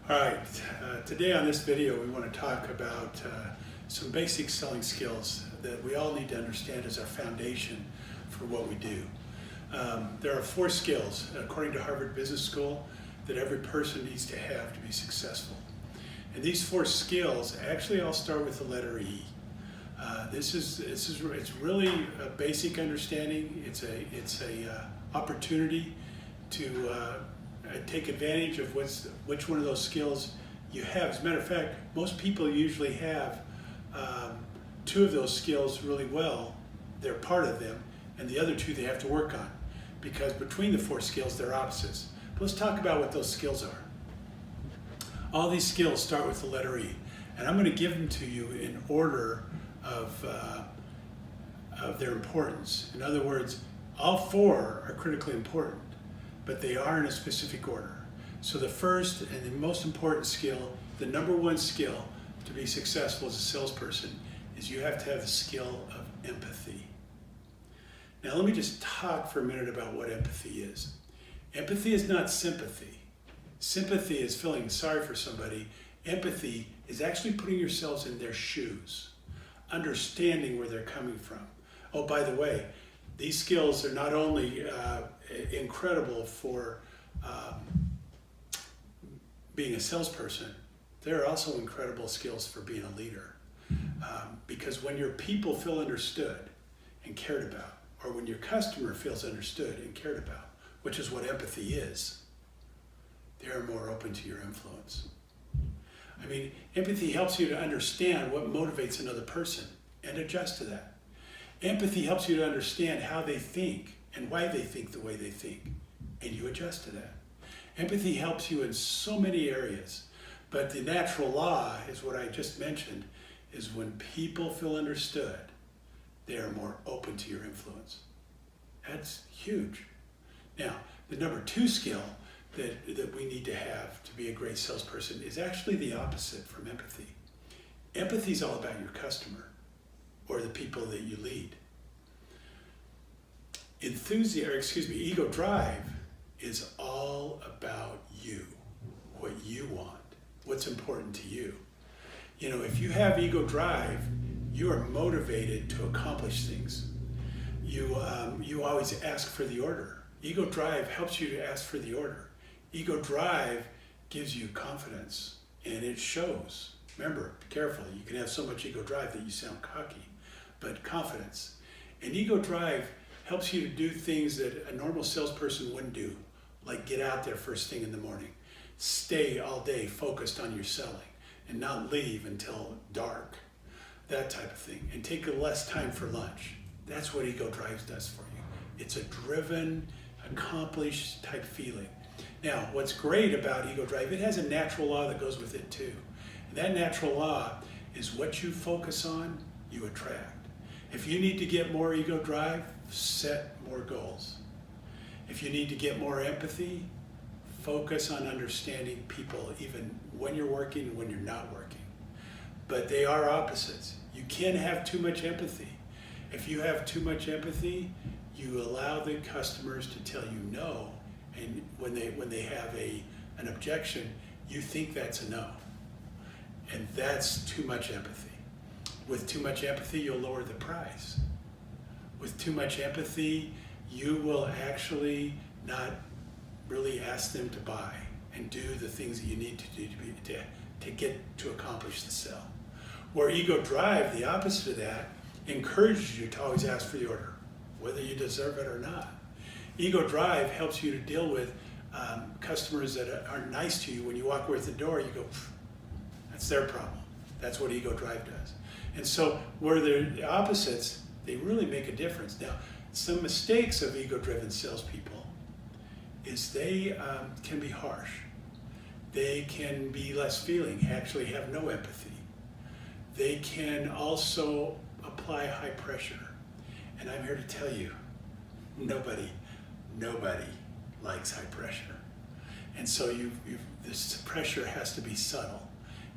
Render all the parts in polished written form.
All right, today on this video we want to talk about some basic selling skills that we all need to understand as our foundation for what we do. There are 4 skills, according to Harvard Business School, that every person needs to have to be successful. And these 4 skills actually all start with the letter E. It's really a basic understanding. It's a opportunity to take advantage of which one of those skills you have. As a matter of fact, most people usually have 2 of those skills really well. They're part of them, and the other 2 they have to work on, because between the 4 skills they're opposites. But let's talk about what those skills are. All these skills start with the letter E, and I'm going to give them to you in order of their importance. In other words, all 4 are critically important, but they are in a specific order. So the first and the most important skill, the number 1 skill to be successful as a salesperson, is you have to have the skill of empathy. Now let me just talk for a minute about what empathy is. Empathy is not sympathy. Sympathy is feeling sorry for somebody. Empathy is actually putting yourselves in their shoes, understanding where they're coming from. Oh, by the way, these skills are not only incredible for being a salesperson, they're also incredible skills for being a leader. Because when your people feel understood and cared about, or when your customer feels understood and cared about, which is what empathy is, they're more open to your influence. I mean, empathy helps you to understand what motivates another person and adjust to that. Empathy helps you to understand how they think and why they think the way they think, and you adjust to that. Empathy helps you in so many areas, but the natural law is what I just mentioned, is when people feel understood, they are more open to your influence. That's huge. Now, the number 2 skill that we need to have to be a great salesperson is actually the opposite from empathy. Empathy is all about your customer or the people that you lead. Ego drive is all about you, what you want, what's important to you. You know, if you have ego drive, you are motivated to accomplish things. You always ask for the order. Ego drive helps you to ask for the order. Ego drive gives you confidence, and it shows. Remember, be careful. You can have so much ego drive that you sound cocky, but confidence. And ego drive helps you to do things that a normal salesperson wouldn't do, like get out there first thing in the morning, stay all day focused on your selling, and not leave until dark, that type of thing, and take less time for lunch. That's what ego drive does for you. It's a driven, accomplished type feeling. Now, what's great about ego drive, it has a natural law that goes with it too. And that natural law is what you focus on, you attract. If you need to get more ego drive, set more goals. If you need to get more empathy, focus on understanding people even when you're working and when you're not working. But they are opposites. You can't have too much empathy. If you have too much empathy, you allow the customers to tell you no, and when they have an objection, you think that's a no. And that's too much empathy. With too much empathy, you'll lower the price. With too much empathy, you will actually not really ask them to buy and do the things that you need to do to get to accomplish the sell. Where ego drive, the opposite of that, encourages you to always ask for the order, whether you deserve it or not. Ego drive helps you to deal with customers that aren't nice to you. When you walk away at the door, you go, that's their problem. That's what ego drive does. And so where they're the opposites, they really make a difference. Now, some mistakes of ego-driven salespeople is they can be harsh. They can be less feeling, actually have no empathy. They can also apply high pressure. And I'm here to tell you, nobody likes high pressure. And so this pressure has to be subtle.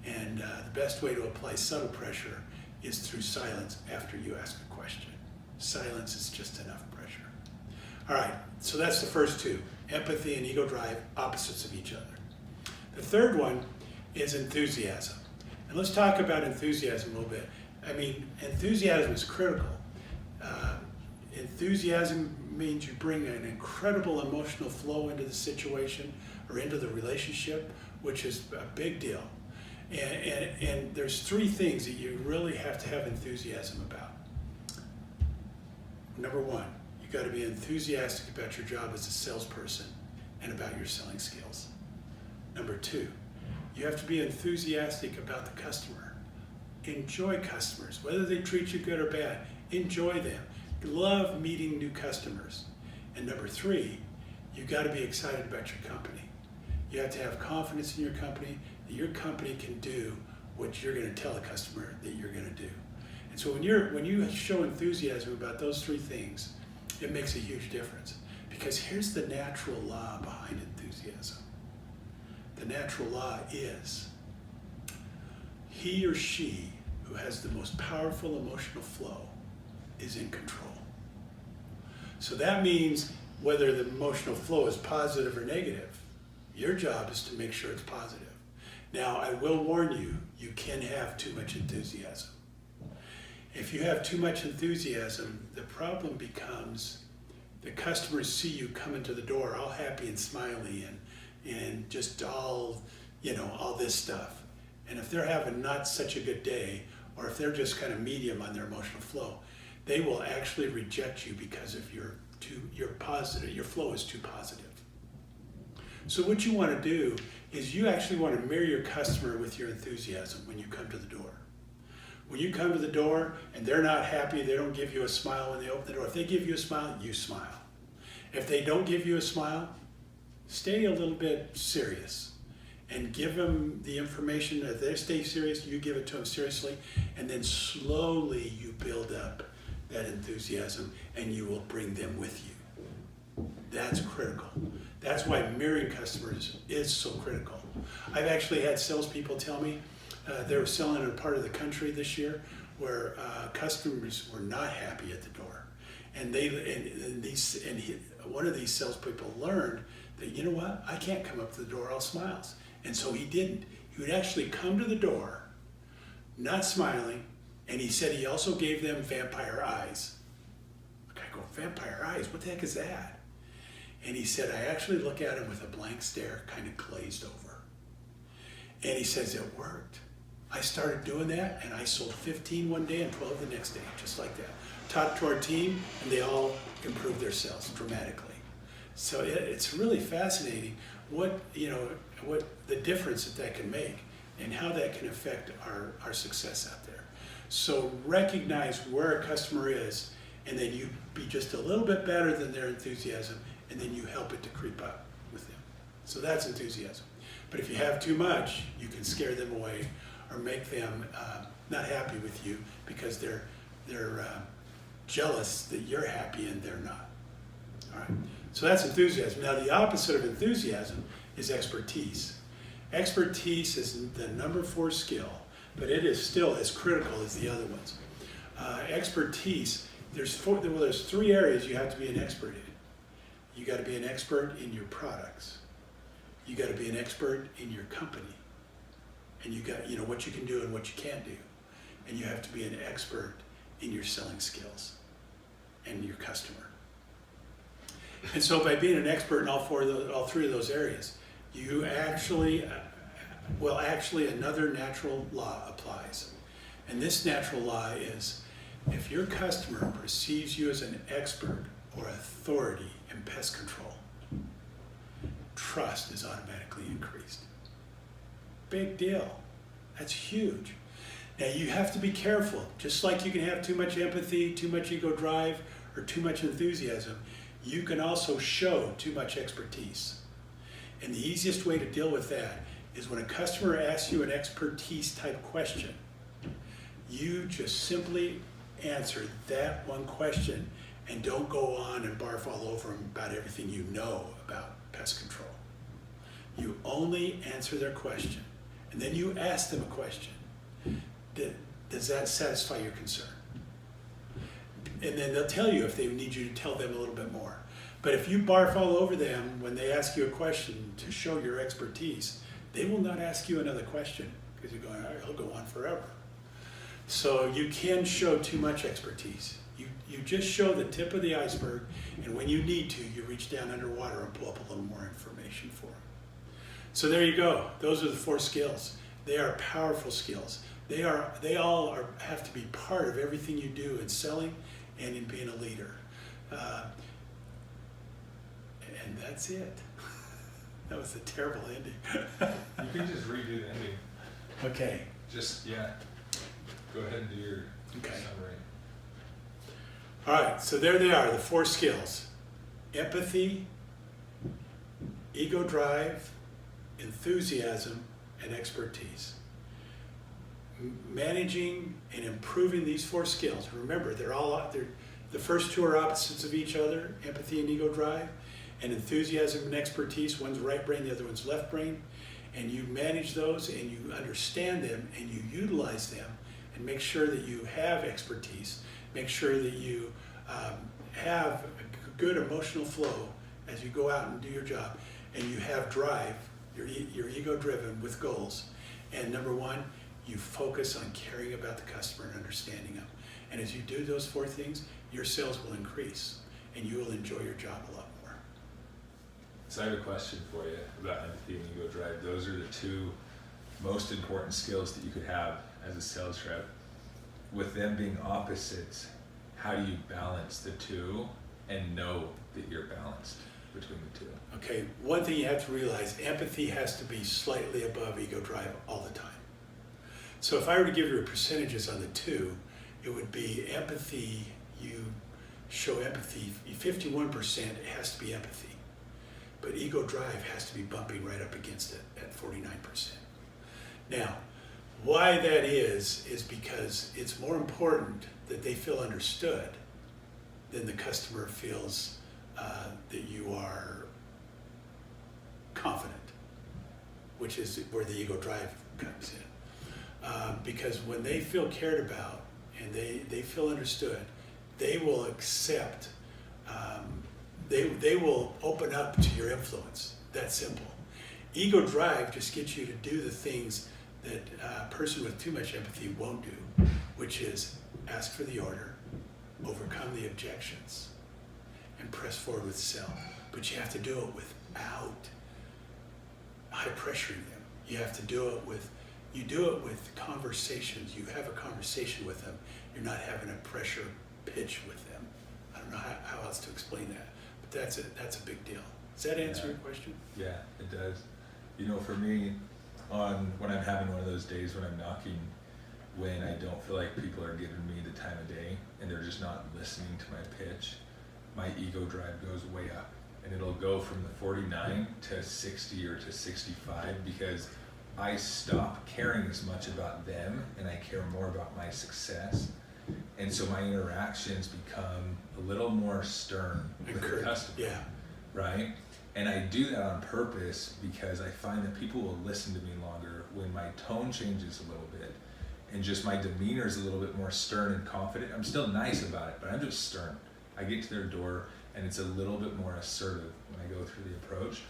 And the best way to apply subtle pressure is through silence after you ask a question. Silence is just enough pressure. All right, so that's the first 2. Empathy and ego drive, opposites of each other. The third one is enthusiasm. And let's talk about enthusiasm a little bit. I mean, enthusiasm is critical. Enthusiasm means you bring an incredible emotional flow into the situation or into the relationship, which is a big deal. And there's three things that you really have to have enthusiasm about. Number one, you got to be enthusiastic about your job as a salesperson and about your selling skills. Number two, you have to be enthusiastic about the customer. Enjoy customers, whether they treat you good or bad. Enjoy them. Love meeting new customers. And number three, you got to be excited about your company. You have to have confidence in your company, that your company can do what you're going to tell the customer that you're going to do. And so when you show enthusiasm about those three things, it makes a huge difference. Because here's the natural law behind enthusiasm. The natural law is he or she who has the most powerful emotional flow is in control. So that means whether the emotional flow is positive or negative, your job is to make sure it's positive. Now, I will warn you, you can have too much enthusiasm. If you have too much enthusiasm, the problem becomes the customers see you come into the door all happy and smiley and just all this stuff. And if they're having not such a good day, or if they're just kind of medium on their emotional flow, they will actually reject you because of your flow is too positive. So what you want to do is you actually want to mirror your customer with your enthusiasm when you come to the door. When you come to the door and they're not happy, they don't give you a smile when they open the door. If they give you a smile, you smile. If they don't give you a smile, stay a little bit serious and give them the information. If they stay serious, you give it to them seriously, and then slowly you build up that enthusiasm and you will bring them with you. That's critical. That's why mirroring customers is so critical. I've actually had salespeople tell me they were selling in a part of the country this year where customers were not happy at the door. And one of these salespeople learned that, you know what, I can't come up to the door all smiles. And so he didn't. He would actually come to the door, not smiling, and he said he also gave them vampire eyes. I go, vampire eyes? What the heck is that? And he said, I actually look at him with a blank stare, kind of glazed over. And he says, it worked. I started doing that, and I sold 15 one day and 12 the next day, just like that. Taught to our team, and they all improved their sales dramatically. So it's really fascinating what the difference that can make and how that can affect our success out there. So recognize where a customer is, and then you be just a little bit better than their enthusiasm, and then you help it to creep up with them. So that's enthusiasm. But if you have too much, you can scare them away or make them not happy with you because they're jealous that you're happy and they're not. All right. So that's enthusiasm. Now the opposite of enthusiasm is expertise. Expertise is the number 4 skill, but it is still as critical as the other ones. Expertise, there's 3 areas you have to be an expert in. You got to be an expert in your products. You got to be an expert in your company. And you got, what you can do and what you can't do. And you have to be an expert in your selling skills and your customer. And so by being an expert in all 3 of those areas, you actually another natural law applies. And this natural law is if your customer perceives you as an expert or authority in pest control, trust is automatically increased. Big deal. That's huge. Now you have to be careful. Just like you can have too much empathy, too much ego drive, or too much enthusiasm, you can also show too much expertise. And the easiest way to deal with that is when a customer asks you an expertise type question, you just simply answer that one question and don't go on and barf all over them about everything you know about pest control. You only answer their question, and then you ask them a question. Does that satisfy your concern? And then they'll tell you if they need you to tell them a little bit more. But if you barf all over them when they ask you a question to show your expertise, they will not ask you another question because you're going, all right, he'll go on forever. So you can show too much expertise. You just show the tip of the iceberg, and when you need to, you reach down underwater and pull up a little more information for them. So there you go. Those are the 4 skills. They are powerful skills. They all have to be part of everything you do in selling and in being a leader. And that's it. That was a terrible ending. You can just redo the ending. Okay. Just, yeah. Go ahead and do your Okay. summary. All right, so there they are, the 4 skills. Empathy, ego drive, enthusiasm, and expertise. Managing and improving these 4 skills. Remember, the first 2 are opposites of each other, empathy and ego drive, and enthusiasm and expertise. One's right brain, the other one's left brain. And you manage those and you understand them and you utilize them and make sure that you have expertise. Make sure that you have a good emotional flow as you go out and do your job, and you have drive, you're ego driven with goals. And number 1, you focus on caring about the customer and understanding them. And as you do those 4 things, your sales will increase and you will enjoy your job a lot more. So I have a question for you about empathy and ego drive. Those are the 2 most important skills that you could have as a sales rep. With them being opposites, how do you balance the 2 and know that you're balanced between the 2? Okay, one thing you have to realize, empathy has to be slightly above ego drive all the time. So if I were to give you percentages on the 2, it would be empathy, you show empathy, 51% has to be empathy. But ego drive has to be bumping right up against it at 49%. Now, why that is because it's more important that they feel understood than the customer feels that you are confident, which is where the ego drive comes in. Because when they feel cared about and they feel understood, they will accept, they will open up to your influence. That simple. Ego drive just gets you to do the things that a person with too much empathy won't do, which is ask for the order, overcome the objections, and press forward with sell. But you have to do it without high pressuring them. You have to do it with, you do it with conversations. You have a conversation with them. You're not having a pressure pitch with them. I don't know how else to explain that, but that's a big deal. Does that answer your question? Yeah, it does. You know, for me, when I'm having one of those days when I'm knocking, when I don't feel like people are giving me the time of day and they're just not listening to my pitch, my ego drive goes way up, and it'll go from the 49 to 60 or to 65 because I stop caring as much about them and I care more about my success. And so my interactions become a little more stern with the customer. Yeah. Right? And I do that on purpose because I find that people will listen to me longer when my tone changes a little bit and just my demeanor is a little bit more stern and confident. I'm still nice about it, but I'm just stern. I get to their door and it's a little bit more assertive when I go through the approach.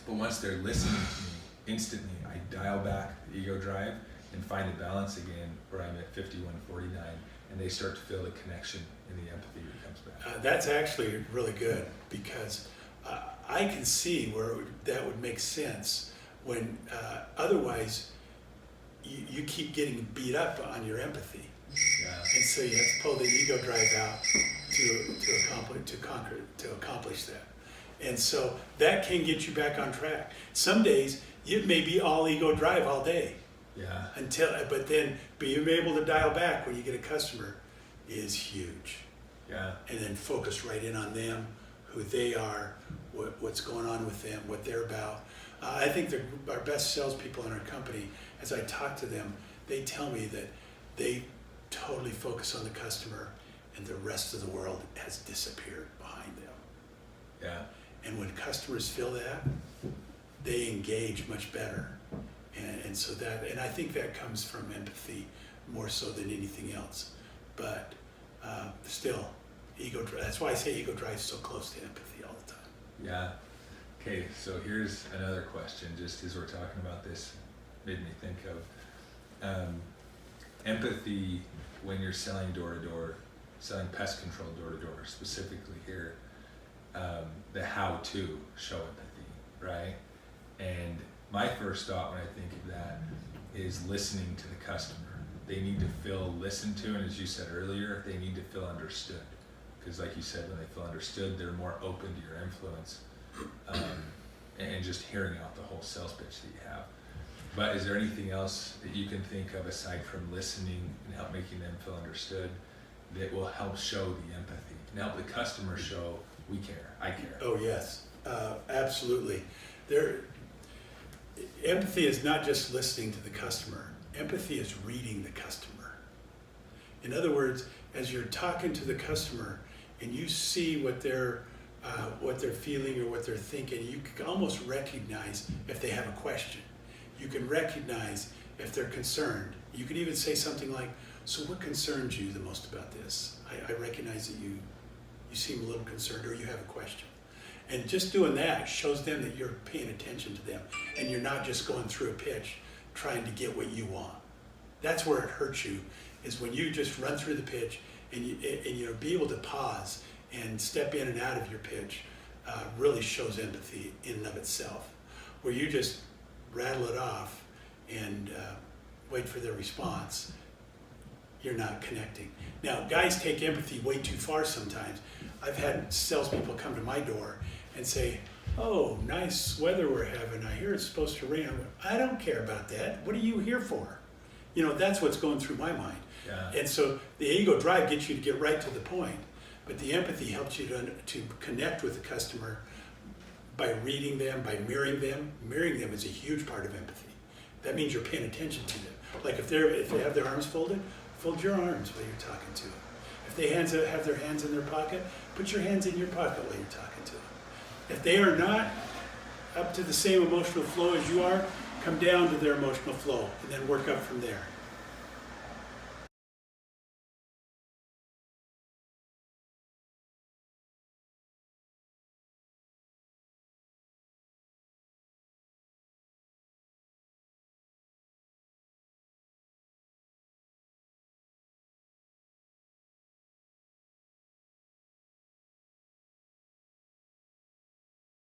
But once they're listening to me, instantly I dial back the ego drive and find a balance again where I'm at 51-49 and they start to feel the connection and the empathy that comes back. That's actually really good because I can see where that would make sense when otherwise you keep getting beat up on your empathy. Yeah. And so you have to pull the ego drive out to accomplish that. And so that can get you back on track. Some days it may be all ego drive all day. Yeah. But then being able to dial back when you get a customer is huge. Yeah. And then focus right in on them, who they are, what's going on with them, what they're about. I think our best salespeople in our company, as I talk to them, they tell me that they totally focus on the customer and the rest of the world has disappeared behind them. Yeah. And when customers feel that, they engage much better. And I think that comes from empathy more so than anything else. But still, that's why I say ego drive is so close to empathy all the time. Yeah. Okay, so here's another question, just as we're talking about this, made me think of empathy when you're selling door to door, selling pest control door to door, specifically here, the how to show empathy, right? And my first thought when I think of that is listening to the customer. They need to feel listened to, and as you said earlier, they need to feel understood. Because like you said, when they feel understood, they're more open to your influence, and just hearing out the whole sales pitch that you have. But is there anything else that you can think of aside from listening and help making them feel understood that will help show the empathy and help the customer show we care, I care? Oh yes, absolutely. Empathy is not just listening to the customer. Empathy is reading the customer. In other words, as you're talking to the customer and you see what they're feeling or what they're thinking, you can almost recognize if they have a question. You can recognize if they're concerned. You can even say something like, so what concerns you the most about this? I recognize that you seem a little concerned or you have a question. And just doing that shows them that you're paying attention to them and you're not just going through a pitch trying to get what you want. That's where it hurts you, is when you just run through the pitch and you be able to pause and step in and out of your pitch really shows empathy in and of itself. Where you just rattle it off and wait for their response, you're not connecting. Now, guys take empathy way too far sometimes. I've had salespeople come to my door and say, oh, nice weather we're having. I hear it's supposed to rain. I don't care about that. What are you here for? You know, that's what's going through my mind. Yeah. And so the ego drive gets you to get right to the point, but the empathy helps you to connect with the customer by reading them, by mirroring them. Mirroring them is a huge part of empathy. That means you're paying attention to them. Like if they have their arms folded, fold your arms while you're talking to them. If they have their hands in their pocket, put your hands in your pocket while you're talking to them. If they are not up to the same emotional flow as you are, come down to their emotional flow and then work up from there.